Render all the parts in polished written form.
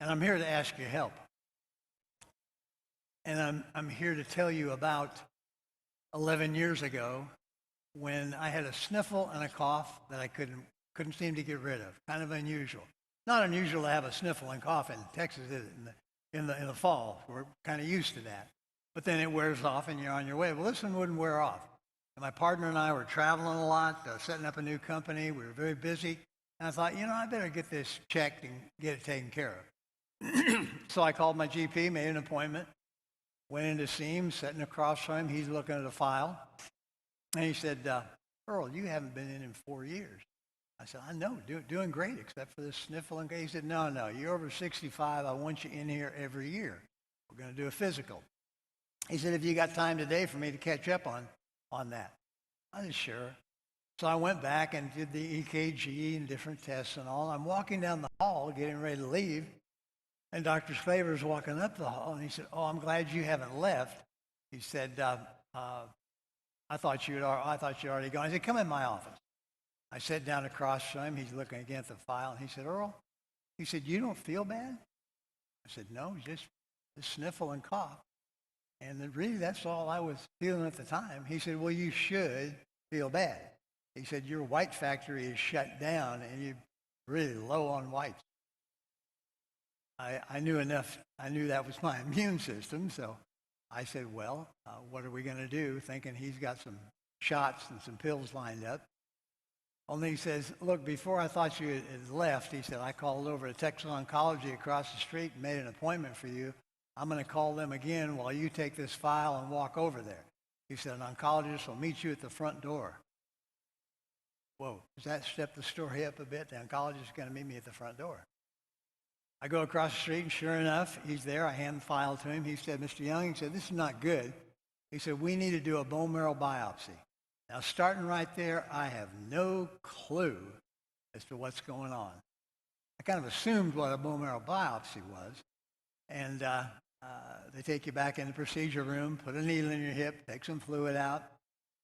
and I'm here to ask your help. And I'm here to tell you about 11 years ago when I had a sniffle and a cough that I couldn't seem to get rid of. Kind of unusual. Not unusual to have a sniffle and cough in Texas, is it? In the fall, we're kind of used to that. But then it wears off and you're on your way. Well, this one wouldn't wear off. And my partner and I were traveling a lot, setting up a new company. We were very busy. And I thought, I better get this checked and get it taken care of. So I called my GP, made an appointment, went in to see him, sitting across from him. He's looking at a file. And he said, Earl, you haven't been in 4 years. I said, I know, doing great, except for this sniffle. And he said, no, you're over 65. I want you in here every year. We're going to do a physical. He said, have you got time today for me to catch up on that? I said, sure. So I went back and did the EKG and different tests and all. I'm walking down the hall, getting ready to leave, and Dr. Slaver's walking up the hall, and he said, oh, I'm glad you haven't left. He said, I thought you'd already gone. I said, come in my office. I sat down across from him. He's looking again at the file, and he said, Earl, he said, you don't feel bad? I said, no, just sniffle and cough. And really, that's all I was feeling at the time. He said, well, you should feel bad. He said, your white factory is shut down, and you're really low on whites. I knew enough. I knew that was my immune system, so I said, well, what are we going to do, thinking he's got some shots and some pills lined up. Only he says, look, before I thought you had left, he said, I called over to Texas Oncology across the street and made an appointment for you. I'm going to call them again while you take this file and walk over there. He said, an oncologist will meet you at the front door. Whoa, does that step the story up a bit? The oncologist is going to meet me at the front door. I go across the street, and sure enough, he's there. I hand the file to him. He said, Mr. Young, he said, this is not good. He said, we need to do a bone marrow biopsy. Now, starting right there, I have no clue as to what's going on. I kind of assumed what a bone marrow biopsy was. And they take you back in the procedure room, put a needle in your hip, take some fluid out.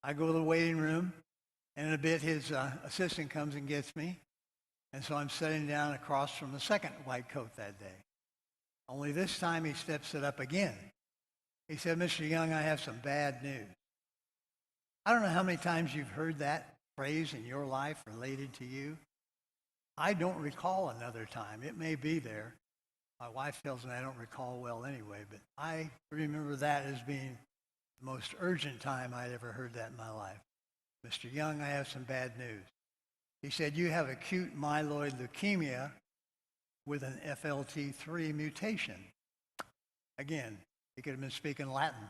I go to the waiting room, and in a bit, his assistant comes and gets me. And so I'm sitting down across from the second white coat that day. Only this time he steps it up again. He said, Mr. Young, I have some bad news. I don't know how many times you've heard that phrase in your life related to you. I don't recall another time. It may be there. My wife tells me I don't recall well anyway, but I remember that as being the most urgent time I'd ever heard that in my life. Mr. Young, I have some bad news. He said, you have acute myeloid leukemia with an FLT3 mutation. Again, he could have been speaking Latin.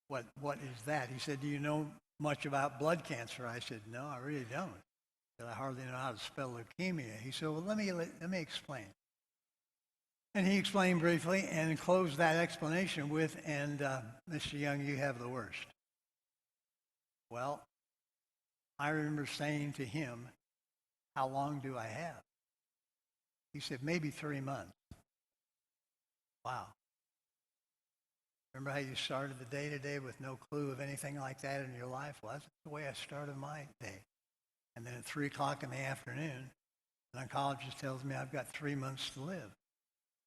What is that? He said, do you know much about blood cancer? I said, no, I really don't. He said, I hardly know how to spell leukemia. He said, well, let me explain. And he explained briefly and closed that explanation with, and Mr. Young, you have the worst. Well, I remember saying to him, how long do I have? He said, maybe 3 months. Wow. Remember how you started the day today with no clue of anything like that in your life? Well, that's the way I started my day. And then at 3 o'clock in the afternoon, an oncologist tells me I've got 3 months to live.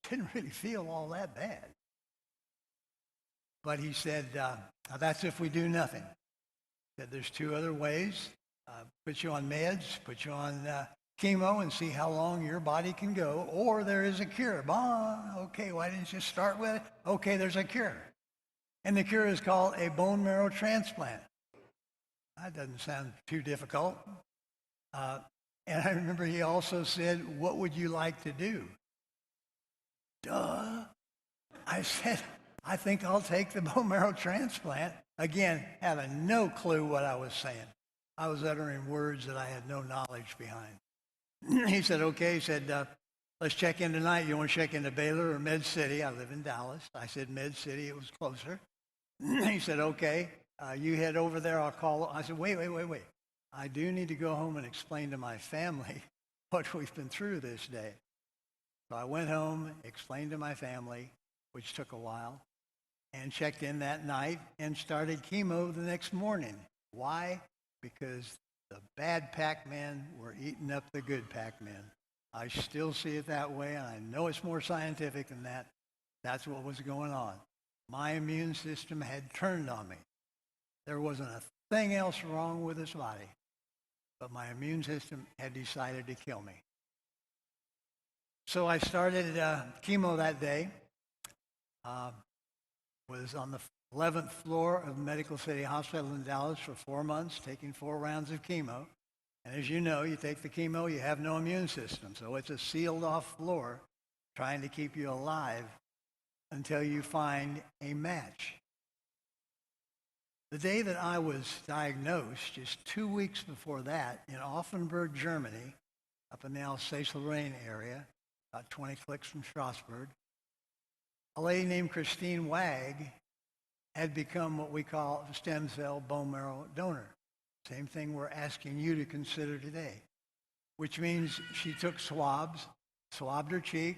Didn't really feel all that bad. But he said, that's if we do nothing. He said, there's 2 other ways. Put you on meds, put you on chemo and see how long your body can go, or there is a cure. Okay, why didn't you start with it? Okay, there's a cure. And the cure is called a bone marrow transplant. That doesn't sound too difficult. And I remember he also said, what would you like to do? Duh. I said, I think I'll take the bone marrow transplant. Again, having no clue what I was saying. I was uttering words that I had no knowledge behind. He said, okay. He said, let's check in tonight. You want to check into Baylor or Med City? I live in Dallas. I said, Med City. It was closer. He said, okay. You head over there. I'll call. I said, wait. I do need to go home and explain to my family what we've been through this day. So I went home, explained to my family, which took a while, and checked in that night and started chemo the next morning. Why? Because the bad Pac-Men were eating up the good Pac-Men. I still see it that way, and I know it's more scientific than that. That's what was going on. My immune system had turned on me. There wasn't a thing else wrong with this body, but my immune system had decided to kill me. So I started chemo that day. Was on the 11th floor of Medical City Hospital in Dallas for 4 months, taking 4 rounds of chemo. And as you know, you take the chemo, you have no immune system. So it's a sealed off floor trying to keep you alive until you find a match. The day that I was diagnosed, just 2 weeks before that, in Offenburg, Germany, up in the Alsace-Lorraine area, about 20 clicks from Strasbourg, a lady named Christine Wag had become what we call a stem cell bone marrow donor. Same thing we're asking you to consider today, which means she took swabs, swabbed her cheek,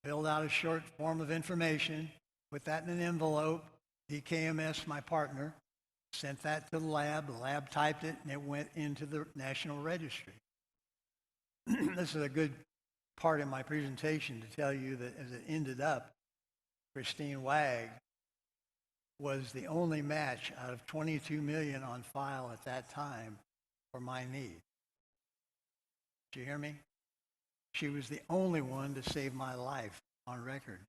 filled out a short form of information, put that in an envelope. DKMS, my partner, sent that to the lab. The lab typed it, and it went into the National Registry. This is a good part of my presentation to tell you that as it ended up, Christine Wag was the only match out of 22 million on file at that time for my need. Did you hear me? She was the only one to save my life on record.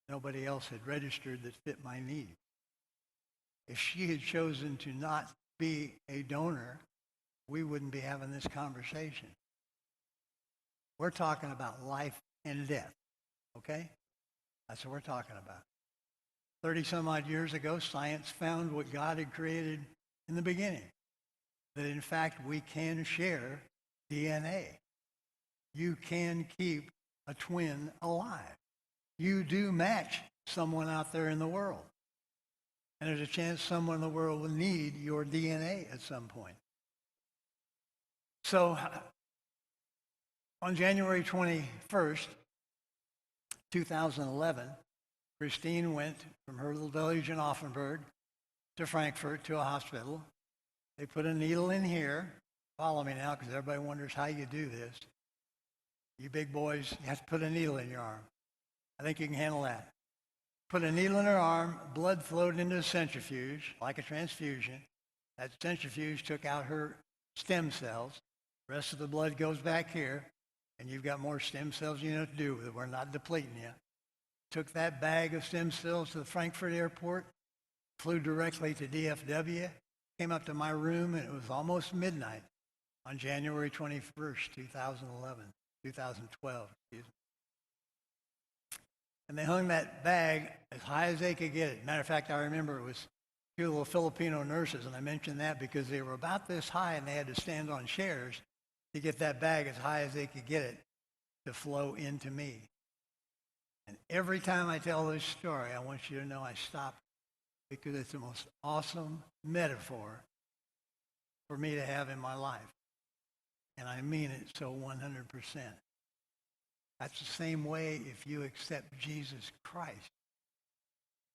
Nobody else had registered that fit my need. If she had chosen to not be a donor, we wouldn't be having this conversation. We're talking about life and death, okay? That's what we're talking about. 30 some odd years ago, science found what God had created in the beginning, that in fact we can share DNA. You can keep a twin alive. You do match someone out there in the world. And there's a chance someone in the world will need your DNA at some point. So on January 21st, 2011, Christine went from her little village in Offenburg to Frankfurt to a hospital. They put a needle in here. Follow me now, because everybody wonders how you do this. You big boys, you have to put a needle in your arm. I think you can handle that. Put a needle in her arm, blood flowed into a centrifuge, like a transfusion. That centrifuge took out her stem cells. The rest of the blood goes back here, and you've got more stem cells you know what to do with it. We're not depleting you. Took that bag of stem cells to the Frankfurt airport, flew directly to DFW, came up to my room, and it was almost midnight on January 21st, 2012, excuse me. And they hung that bag as high as they could get it. Matter of fact, I remember it was a few little Filipino nurses, and I mentioned that because they were about this high, and they had to stand on chairs to get that bag as high as they could get it to flow into me. And every time I tell this story, I want you to know I stop because it's the most awesome metaphor for me to have in my life. And I mean it so 100%. That's the same way if you accept Jesus Christ.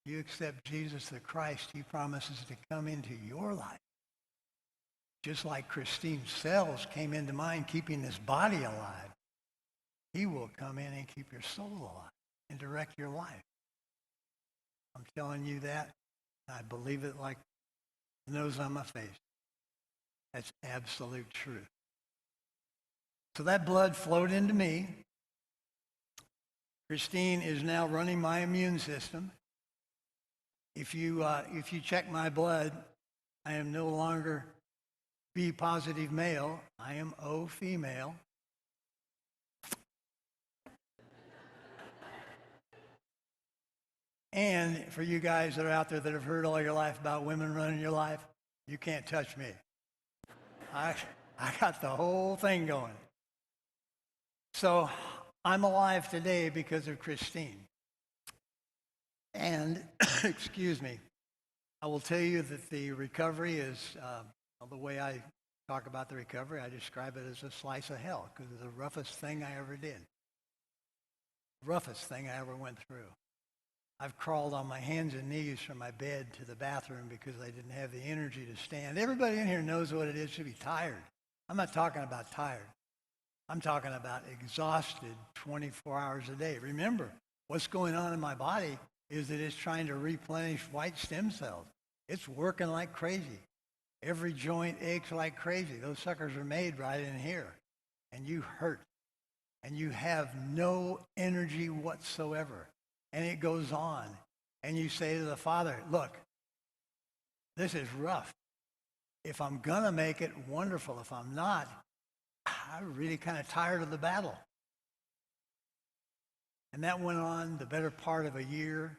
If you accept Jesus the Christ, he promises to come into your life. Just like Christine's cells came into mine, keeping this body alive, he will come in and keep your soul alive and direct your life. I'm telling you that. I believe it like the nose on my face. That's absolute truth. So that blood flowed into me. Christine is now running my immune system. If you check my blood, I am no longer B positive male. I am O female. And for you guys that are out there that have heard all your life about women running your life, you can't touch me. I got the whole thing going. So I'm alive today because of Christine. And, excuse me, I will tell you that the recovery is, the way I talk about the recovery, I describe it as a slice of hell because it's the roughest thing I ever did. Roughest thing I ever went through. I've crawled on my hands and knees from my bed to the bathroom because I didn't have the energy to stand. Everybody in here knows what it is to be tired. I'm not talking about tired. I'm talking about exhausted 24 hours a day. Remember, what's going on in my body is that it's trying to replenish white stem cells. It's working like crazy. Every joint aches like crazy. Those suckers are made right in here. And you hurt. And you have no energy whatsoever. And it goes on. And you say to the Father, look, this is rough. If I'm going to make it, wonderful. If I'm not, I'm really kind of tired of the battle. And that went on the better part of a year,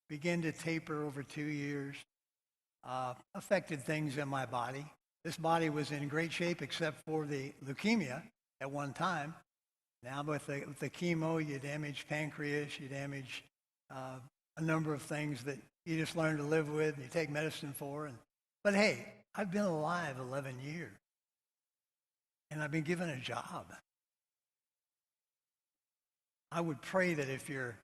began to taper over 2 years, affected things in my body. This body was in great shape except for the leukemia at one time. Now with the chemo, you damage pancreas, you damage a number of things that you just learn to live with, and you take medicine for. But hey, I've been alive 11 years, and I've been given a job. I would pray that if you're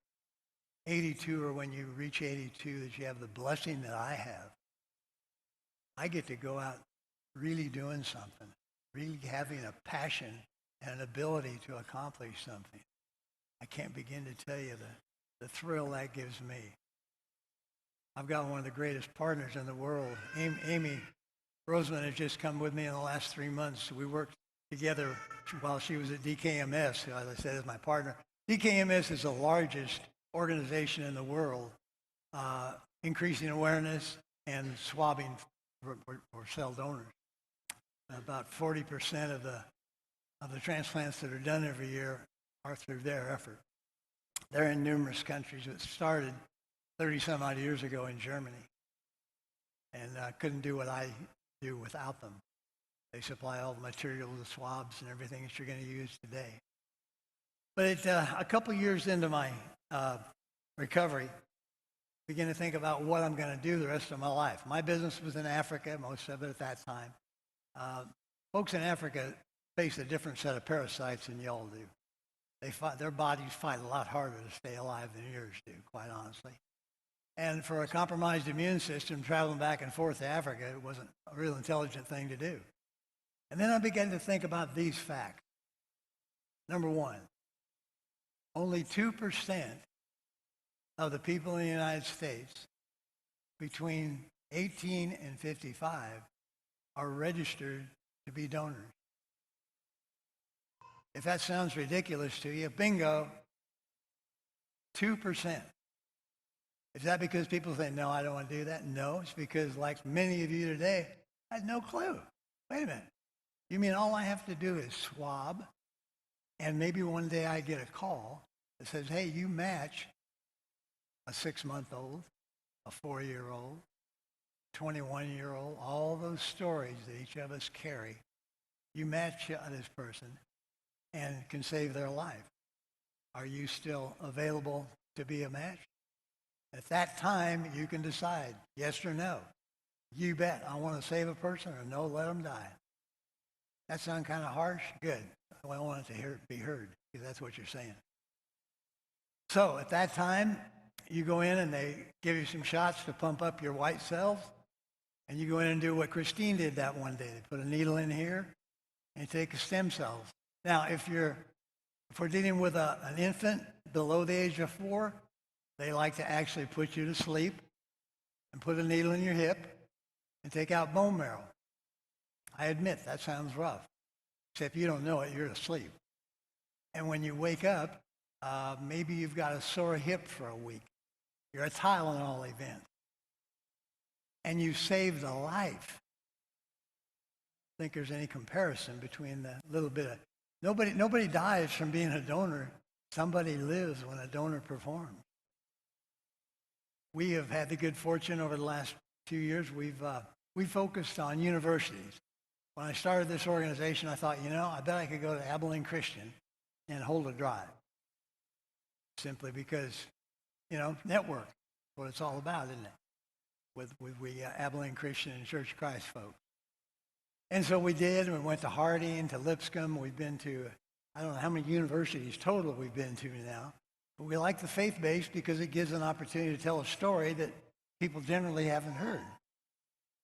82 or when you reach 82, that you have the blessing that I have. I get to go out really doing something, really having a passion and an ability to accomplish something. I can't begin to tell you the thrill that gives me. I've got one of the greatest partners in the world. Amy Roseman has just come with me in the last 3 months. We worked together while she was at DKMS, who, as I said, is my partner. DKMS is the largest organization in the world, increasing awareness and swabbing for cell donors. About 40% of the transplants that are done every year are through their effort. They're in numerous countries. It started 30-some odd years ago in Germany, and couldn't do what I do without them. They supply all the material, the swabs, and everything that you're going to use today. But a couple years into my recovery, I began to think about what I'm going to do the rest of my life. My business was in Africa, most of it at that time. Folks in Africa face a different set of parasites than y'all do. Their bodies fight a lot harder to stay alive than yours do, quite honestly. And for a compromised immune system, traveling back and forth to Africa, it wasn't a real intelligent thing to do. And then I began to think about these facts. Number one, only 2% of the people in the United States between 18 and 55 are registered to be donors. If that sounds ridiculous to you, bingo, 2%. Is that because people say, no, I don't want to do that? No, it's because like many of you today, I had no clue. Wait a minute. You mean all I have to do is swab, and maybe one day I get a call that says, hey, you match a 6-month-old, a 4-year-old, 21-year-old, all those stories that each of us carry. You match this person and can save their life. Are you still available to be a match? At that time, you can decide, yes or no. You bet. I want to save a person, or no, let them die. That sound kind of harsh? Good. I want it to be heard, because that's what you're saying. So at that time, you go in and they give you some shots to pump up your white cells, and you go in and do what Christine did that one day. They put a needle in here and you take the stem cells. Now, if we're dealing with an infant below the age of 4, they like to actually put you to sleep and put a needle in your hip and take out bone marrow. I admit, that sounds rough. Except you don't know it, you're asleep. And when you wake up, maybe you've got a sore hip for a week. You're a Tylenol event. And you saved a life. I think there's any comparison between the little bit of... Nobody dies from being a donor. Somebody lives when a donor performs. We have had the good fortune over the last 2 years, we focused on universities. When I started this organization, I thought, I bet I could go to Abilene Christian and hold a drive. Simply because, network, what it's all about, isn't it? With we Abilene Christian and Church of Christ folks. And so we did, and we went to Harding, to Lipscomb. We've been to, I don't know how many universities total we've been to now. But we like the faith-based because it gives an opportunity to tell a story that people generally haven't heard.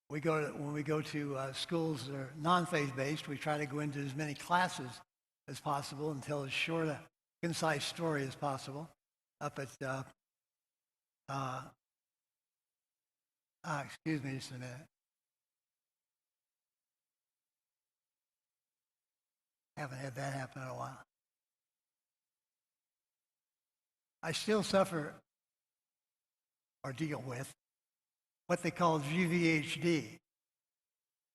When we go to schools that are non-faith-based, we try to go into as many classes as possible and tell as short a concise story as possible up at, excuse me just a minute. Haven't had that happen in a while. I still suffer or deal with what they call GVHD,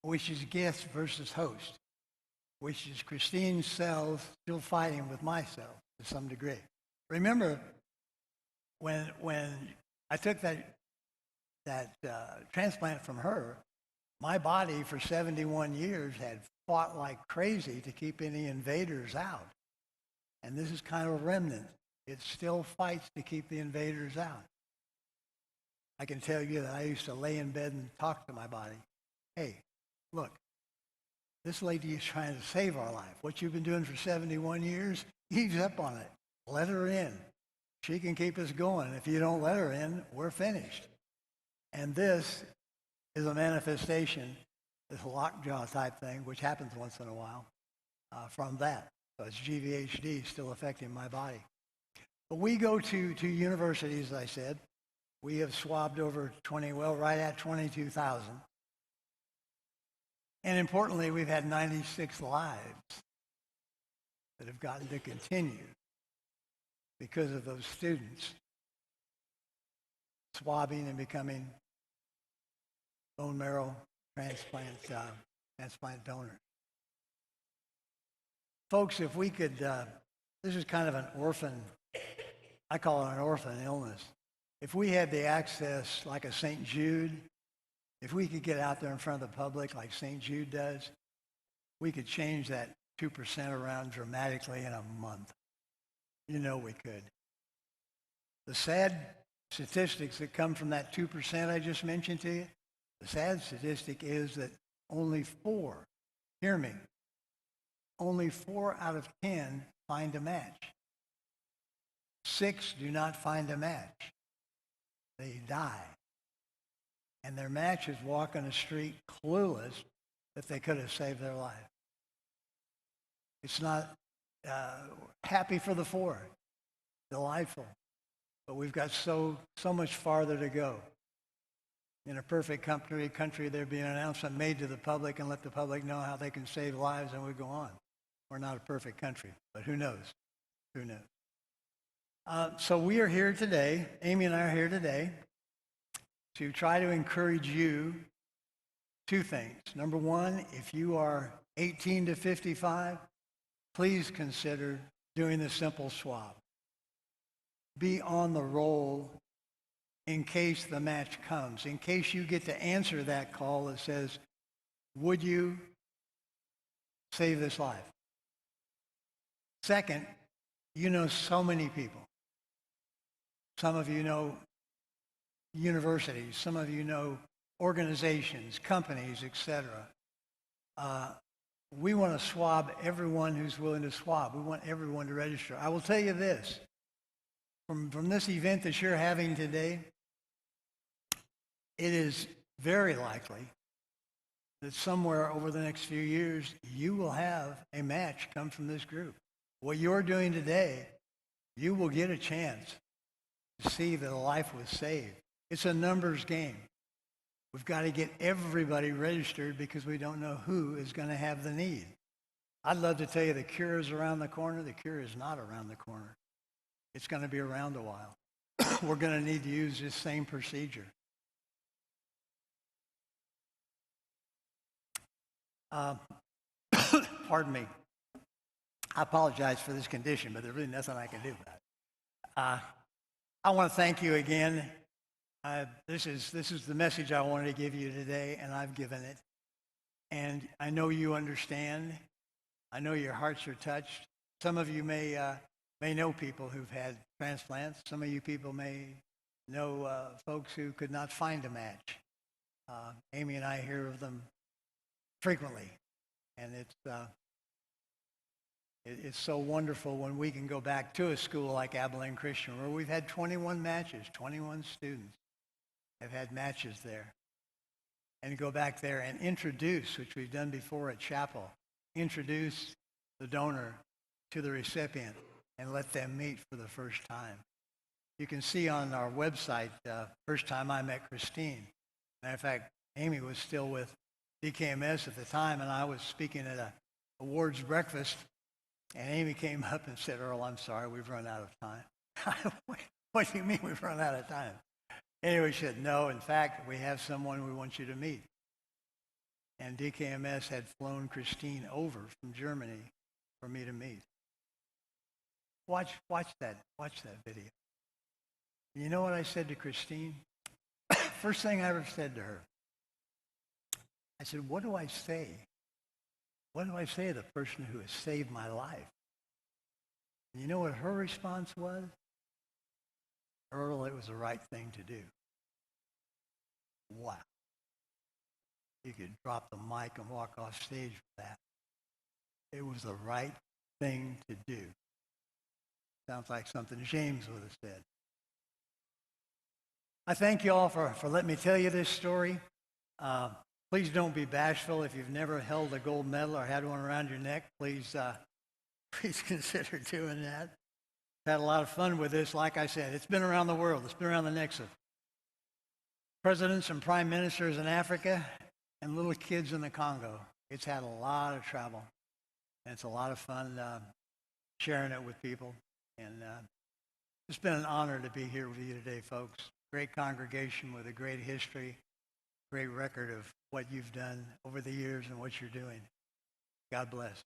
which is guest versus host, which is Christine's cells still fighting with my cells to some degree. Remember, when I took that transplant from her, my body for 71 years had fought like crazy to keep any invaders out. And this is kind of a remnant. It still fights to keep the invaders out. I can tell you that I used to lay in bed and talk to my body. Hey, look, this lady is trying to save our life. What you've been doing for 71 years, ease up on it. Let her in. She can keep us going. If you don't let her in, we're finished. And this is a manifestation, this lockjaw type thing, which happens once in a while, from that. So it's GVHD still affecting my body. But we go to universities, as I said. We have swabbed over right at 22,000. And importantly, we've had 96 lives that have gotten to continue because of those students swabbing and becoming bone marrow transplant donors. Folks, if we could, this is kind of an orphan, I call it an orphan illness. If we had the access like a St. Jude, if we could get out there in front of the public like St. Jude does, we could change that 2% around dramatically in a month. You know we could. The sad statistics that come from that 2% I just mentioned to you, the sad statistic is that only 4, hear me, only 4 out of 10 find a match. 6 do not find a match. They die. And their matches walk on the street clueless that they could have saved their life. It's not happy for the 4, delightful. But we've got so much farther to go. In a perfect country, there'd be an announcement made to the public and let the public know how they can save lives, and we go on. We're not a perfect country, but who knows? Who knows? So we are here today, Amy and I are here today, to try to encourage you 2 things. Number 1, if you are 18 to 55, please consider doing the simple swab. Be on the roll in case the match comes, in case you get to answer that call that says, would you save this life? Second, you know so many people. Some of you know universities, some of you know organizations, companies, etc. We want to swab everyone who's willing to swab. We want everyone to register. I will tell you this, from this event that you're having today, it is very likely that somewhere over the next few years, you will have a match come from this group. What you're doing today, you will get a chance to see that a life was saved. It's a numbers game. We've got to get everybody registered because we don't know who is going to have the need. I'd love to tell you the cure is around the corner. The cure is not around the corner. It's going to be around a while. We're going to need to use this same procedure. Pardon me. I apologize for this condition, but there's really nothing I can do about it. I want to thank you again. This is the message I wanted to give you today, and I've given it. And I know you understand. I know your hearts are touched. Some of you may know people who've had transplants. Some of you people may know folks who could not find a match. Amy and I hear of them frequently, and it's so wonderful when we can go back to a school like Abilene Christian where we've had 21 matches, 21 students have had matches there, and go back there and introduce, which we've done before at chapel, introduce the donor to the recipient and let them meet for the first time. You can see on our website, first time I met Christine. Matter of fact, Amy was still with DKMS at the time, and I was speaking at a awards breakfast, and Amy came up and said, Earl, I'm sorry, we've run out of time. What do you mean we've run out of time? Anyway, she said, no, in fact, we have someone we want you to meet. And DKMS had flown Christine over from Germany for me to meet. Watch that video. You know what I said to Christine? First thing I ever said to her, I said, what do I say? What do I say to the person who has saved my life? And you know what her response was? Earl, it was the right thing to do. Wow. You could drop the mic and walk off stage with that. It was the right thing to do. Sounds like something James would have said. I thank you all for letting me tell you this story. Please don't be bashful. If you've never held a gold medal or had one around your neck, please consider doing that. I've had a lot of fun with this. Like I said, it's been around the world. It's been around the necks of presidents and prime ministers in Africa and little kids in the Congo. It's had a lot of travel, and it's a lot of fun sharing it with people. And it's been an honor to be here with you today, folks. Great congregation with a great history, great record of what you've done over the years and what you're doing. God bless.